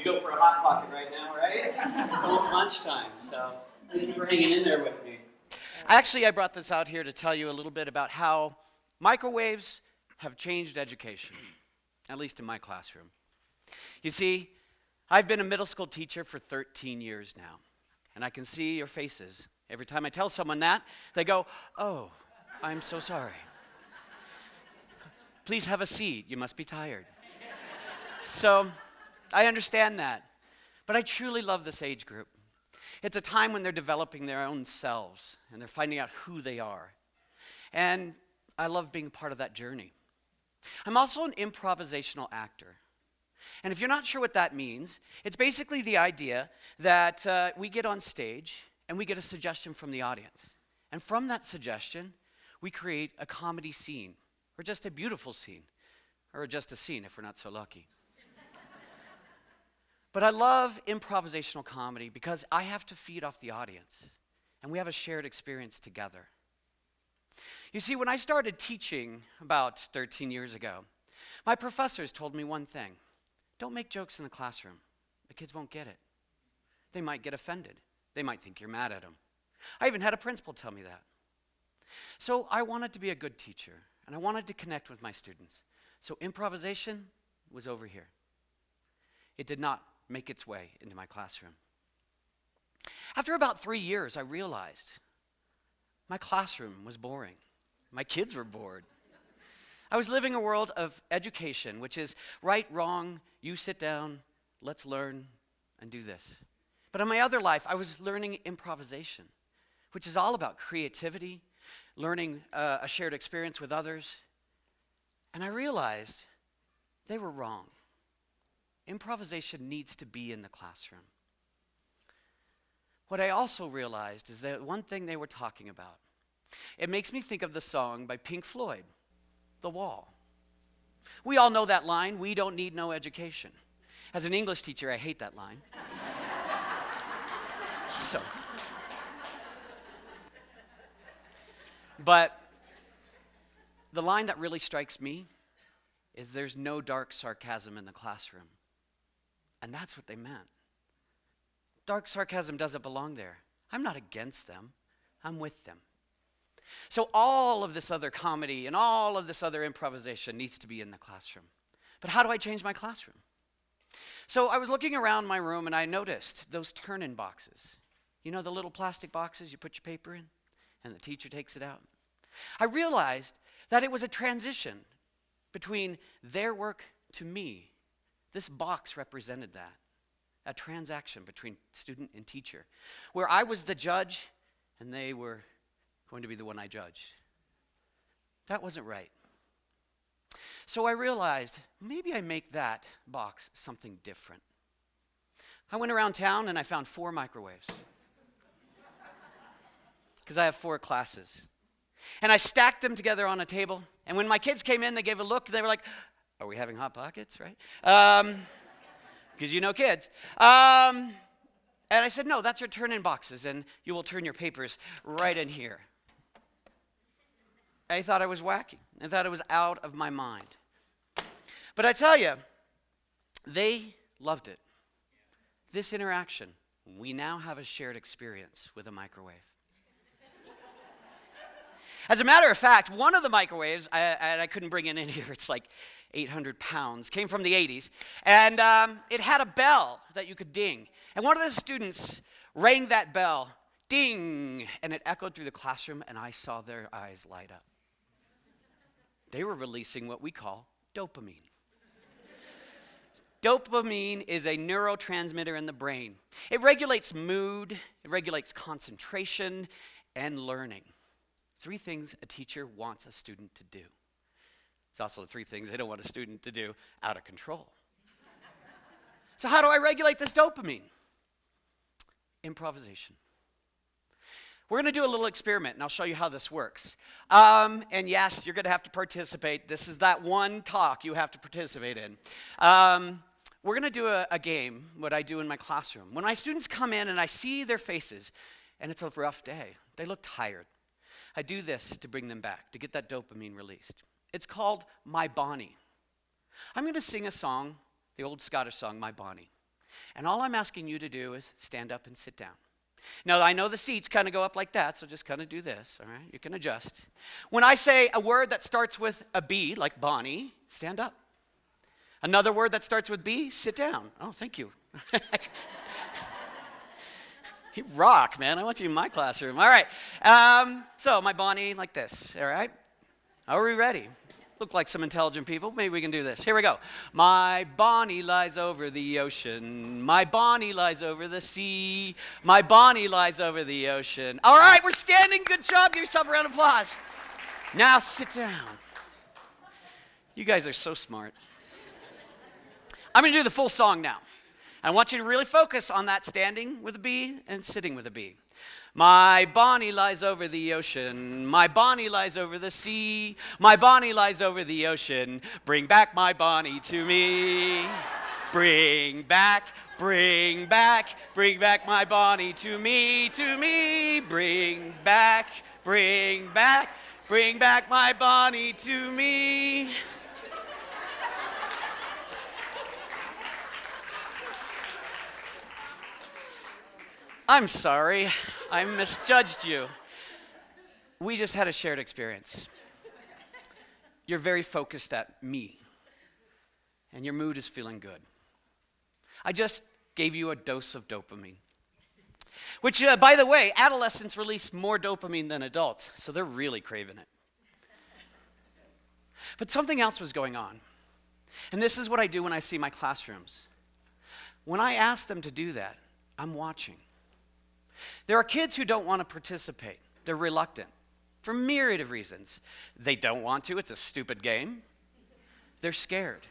go for a Hot Pocket right now, right? It's almost lunchtime, so thank you for hanging in there with me. Actually, I brought this out here to tell you a little bit about how microwaves have changed education, at least in my classroom. You see, I've been a middle school teacher for 13 years now, and I can see your faces. Every time I tell someone that, they go, "Oh, I'm so sorry. Please have a seat. You must be tired." So I understand that, but I truly love this age group. It's a time when they're developing their own selves, and they're finding out who they are. And I love being part of that journey. I'm also an improvisational actor. And if you're not sure what that means, it's basically the idea that we get on stage and we get a suggestion from the audience. And from that suggestion, we create a comedy scene, or just a beautiful scene, or just a scene if we're not so lucky. But I love improvisational comedy because I have to feed off the audience, and we have a shared experience together. You see, when I started teaching about 13 years ago, my professors told me one thing: don't make jokes in the classroom. The kids won't get it. They might get offended. They might think you're mad at them. I even had a principal tell me that. So I wanted to be a good teacher, and I wanted to connect with my students. So improvisation was over here. It did not make its way into my classroom. After about 3 years, I realized my classroom was boring. My kids were bored. I was living a world of education, which is right, wrong, you sit down, let's learn, and do this. But in my other life, I was learning improvisation, which is all about creativity, learning a shared experience with others. And I realized they were wrong. Improvisation needs to be in the classroom. What I also realized is that one thing they were talking about, it makes me think of the song by Pink Floyd, "The Wall." We all know that line, "We don't need no education." As an English teacher, I hate that line. But the line that really strikes me is there's no dark sarcasm in the classroom. And that's what they meant. Dark sarcasm doesn't belong there. I'm not against them. I'm with them. So all of this other comedy and all of this other improvisation needs to be in the classroom. But how do I change my classroom? So I was looking around my room and I noticed those turn-in boxes. You know the little plastic boxes you put your paper in and the teacher takes it out? I realized that it was a transition between their work to me. This box represented that, a transaction between student and teacher, where I was the judge and they were going to be the one I judged. That wasn't right. So I realized maybe I make that box something different. I went around town and I found 4 microwaves, because I have 4 classes. And I stacked them together on a table, and when my kids came in, they gave a look, and they were like, "Are we having Hot Pockets, right?" Because you know kids. And I said, "No, that's your turn-in boxes, and you will turn your papers right in here." I thought I was wacky. I thought it was out of my mind. But I tell you, they loved it. This interaction, we now have a shared experience with a microwave. As a matter of fact, one of the microwaves, I couldn't bring it in here, it's like 800 pounds, came from the 80s, and it had a bell that you could ding. And one of the students rang that bell, ding, and it echoed through the classroom, and I saw their eyes light up. They were releasing what we call dopamine. Dopamine is a neurotransmitter in the brain. It regulates mood, it regulates concentration, and learning. 3 things a teacher wants a student to do. It's also the 3 things they don't want a student to do out of control. So how do I regulate this dopamine? Improvisation. We're going to do a little experiment, and I'll show you how this works. And yes, you're going to have to participate. This is that one talk you have to participate in. We're going to do a game, what I do in my classroom. When my students come in and I see their faces, and it's a rough day, they look tired, I do this to bring them back, to get that dopamine released. It's called My Bonnie. I'm going to sing a song, the old Scottish song, My Bonnie. And all I'm asking you to do is stand up and sit down. Now, I know the seats kind of go up like that, so just kind of do this, all right? You can adjust. When I say a word that starts with a B, like Bonnie, stand up. Another word that starts with B, sit down. Oh, thank you. You rock, man. I want you in my classroom. All right. So my Bonnie, like this, all right? Are we ready? Look like some intelligent people. Maybe we can do this. Here we go. My Bonnie lies over the ocean. My Bonnie lies over the sea. My Bonnie lies over the ocean. All right, we're standing. Good job. Give yourself a round of applause. Now sit down. You guys are so smart. I'm going to do the full song now. I want you to really focus on that standing with a B and sitting with a B. My Bonnie lies over the ocean. My Bonnie lies over the sea. My Bonnie lies over the ocean. Bring back my Bonnie to me. Bring back my Bonnie to me, to me. Bring back my Bonnie to me. I'm sorry, I misjudged you. We just had a shared experience. You're very focused at me, and your mood is feeling good. I just gave you a dose of dopamine, which, by the way, adolescents release more dopamine than adults, so they're really craving it. But something else was going on, and this is what I do when I see my classrooms. When I ask them to do that, I'm watching. There are kids who don't want to participate. They're reluctant for a myriad of reasons. They don't want to. It's a stupid game. They're scared.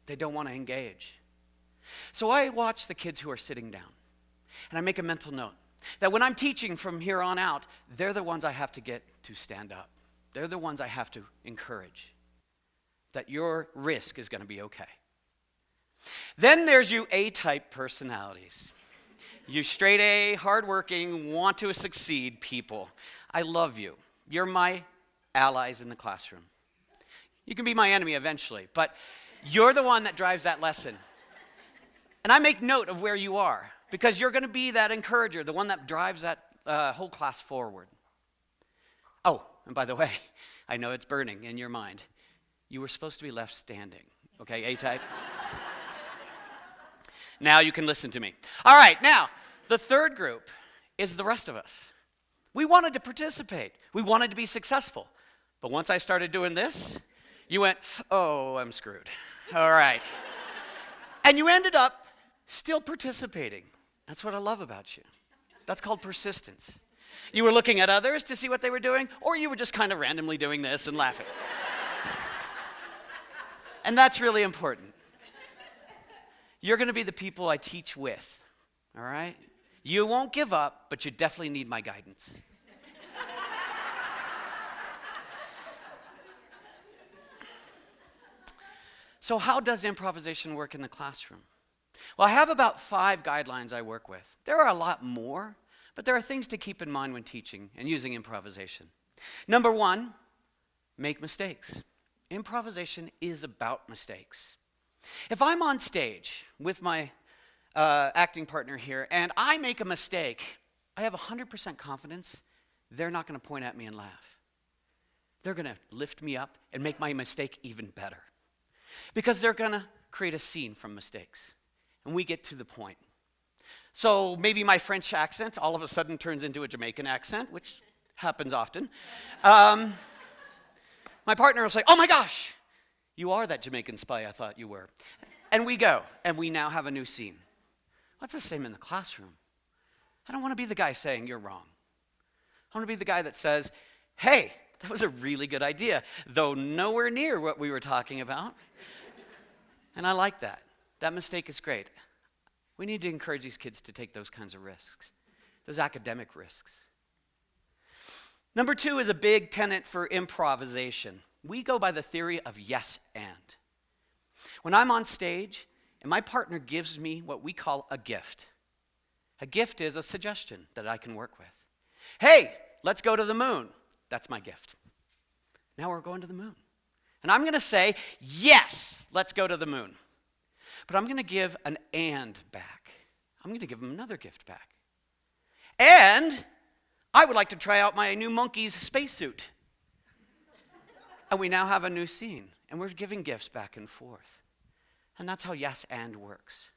They don't want to engage. So I watch the kids who are sitting down, and I make a mental note that when I'm teaching from here on out, they're the ones I have to get to stand up. They're the ones I have to encourage, that your risk is going to be okay. Then there's you A-type personalities. You straight A, hardworking, want to succeed people. I love you. You're my allies in the classroom. You can be my enemy eventually, but you're the one that drives that lesson. And I make note of where you are, because you're going to be that encourager, the one that drives that whole class forward. Oh, and by the way, I know it's burning in your mind. You were supposed to be left standing, okay, A-type? Now you can listen to me. All right, now, the third group is the rest of us. We wanted to participate. We wanted to be successful. But once I started doing this, you went, oh, I'm screwed. All right. And you ended up still participating. That's what I love about you. That's called persistence. You were looking at others to see what they were doing, or you were just kind of randomly doing this and laughing. And that's really important. You're going to be the people I teach with, all right? You won't give up, but you definitely need my guidance. So how does improvisation work in the classroom? Well, I have about 5 guidelines I work with. There are a lot more, but there are things to keep in mind when teaching and using improvisation. Number 1, make mistakes. Improvisation is about mistakes. If I'm on stage with my acting partner here and I make a mistake, I have 100% confidence they're not going to point at me and laugh. They're going to lift me up and make my mistake even better, because they're going to create a scene from mistakes, and we get to the point. So maybe my French accent all of a sudden turns into a Jamaican accent, which happens often. My partner will say, oh my gosh, you are that Jamaican spy I thought you were. And we go, and we now have a new scene. What's the same in the classroom? I don't want to be the guy saying you're wrong. I want to be the guy that says, hey, that was a really good idea, though nowhere near what we were talking about. And I like that. That mistake is great. We need to encourage these kids to take those kinds of risks, those academic risks. Number 2 is a big tenet for improvisation. We go by the theory of yes and. When I'm on stage and my partner gives me what we call a gift is a suggestion that I can work with. Hey, let's go to the moon. That's my gift. Now we're going to the moon. And I'm going to say, yes, let's go to the moon. But I'm going to give an and back. I'm going to give them another gift back. And I would like to try out my new monkey's spacesuit. And we now have a new scene. And we're giving gifts back and forth. And that's how yes and works.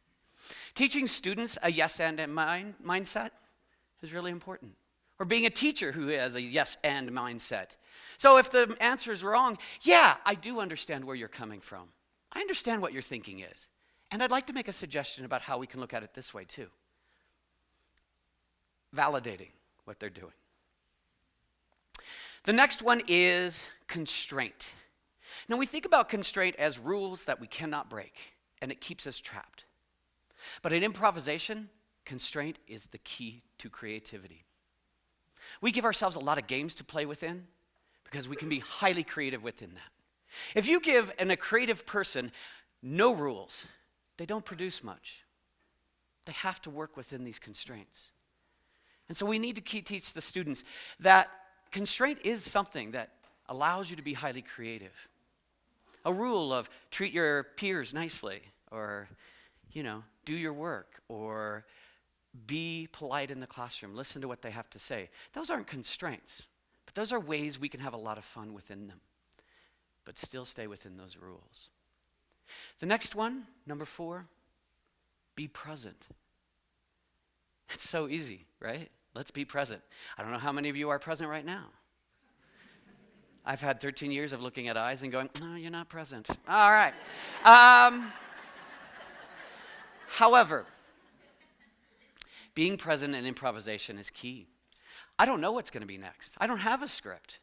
Teaching students a yes and mindset is really important. Or being a teacher who has a yes and mindset. So if the answer is wrong, yeah, I do understand where you're coming from. I understand what your thinking is. And I'd like to make a suggestion about how we can look at it this way too. Validating what they're doing. The next one is constraint. Now we think about constraint as rules that we cannot break, and it keeps us trapped. But in improvisation, constraint is the key to creativity. We give ourselves a lot of games to play within because we can be highly creative within that. If you give a creative person no rules, they don't produce much. They have to work within these constraints. And so we need to teach the students that constraint is something that allows you to be highly creative. A rule of treat your peers nicely, or, do your work, or be polite in the classroom, listen to what they have to say. Those aren't constraints, but those are ways we can have a lot of fun within them, but still stay within those rules. The next one, number 4, be present. It's so easy, right? Let's be present. I don't know how many of you are present right now. I've had 13 years of looking at eyes and going, "No, you're not present." All right. However, being present in improvisation is key. I don't know what's going to be next. I don't have a script.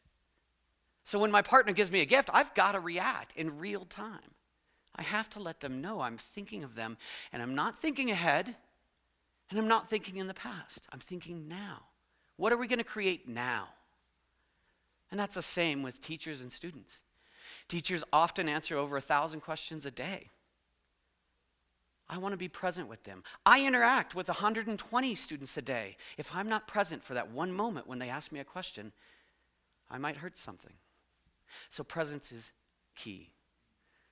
So when my partner gives me a gift, I've got to react in real time. I have to let them know I'm thinking of them, and I'm not thinking ahead, and I'm not thinking in the past. I'm thinking now. What are we going to create now? And that's the same with teachers and students. Teachers often answer over 1,000 questions a day. I want to be present with them. I interact with 120 students a day. If I'm not present for that one moment when they ask me a question, I might hurt something. So presence is key.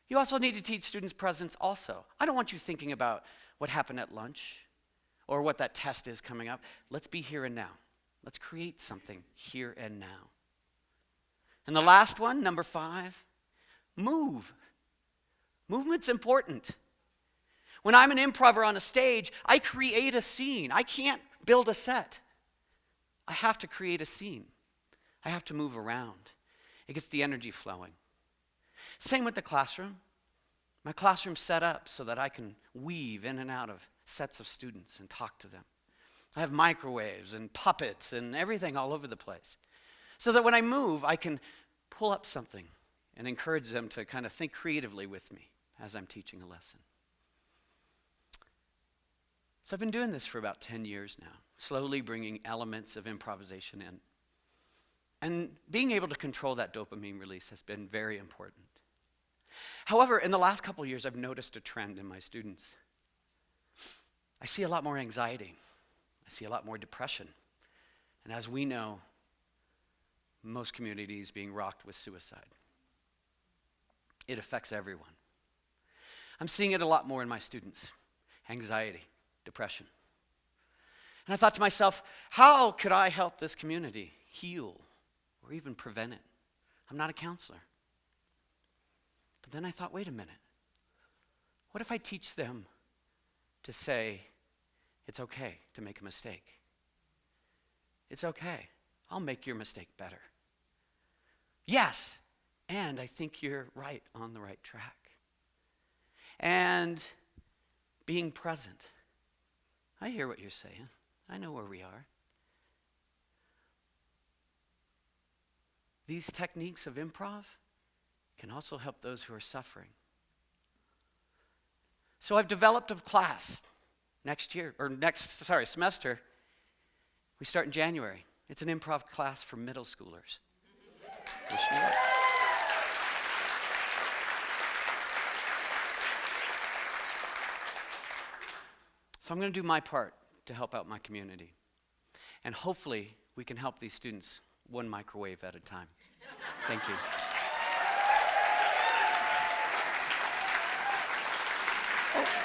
You also need to teach students presence also. I don't want you thinking about what happened at lunch or what that test is coming up. Let's be here and now. Let's create something here and now. And the last one, number 5, move. Movement's important. When I'm an improver on a stage, I create a scene. I can't build a set. I have to create a scene. I have to move around. It gets the energy flowing. Same with the classroom. My classroom's set up so that I can weave in and out of sets of students and talk to them. I have microwaves and puppets and everything all over the place. So that when I move, I can pull up something and encourage them to kind of think creatively with me as I'm teaching a lesson. So I've been doing this for about 10 years now, slowly bringing elements of improvisation in. And being able to control that dopamine release has been very important. However, in the last couple of years, I've noticed a trend in my students. I see a lot more anxiety. I see a lot more depression. And as we know, most communities being rocked with suicide. It affects everyone. I'm seeing it a lot more in my students. Anxiety, depression. And I thought to myself, how could I help this community heal or even prevent it? I'm not a counselor. But then I thought, wait a minute. What if I teach them to say, it's okay to make a mistake? It's okay. I'll make your mistake better. Yes, and I think you're right on the right track. And being present. I hear what you're saying. I know where we are. These techniques of improv can also help those who are suffering. So I've developed a class semester. We start in January. It's an improv class for middle schoolers. Wish me luck. So I'm going to do my part to help out my community. And hopefully we can help these students one microwave at a time. Thank you. Oh.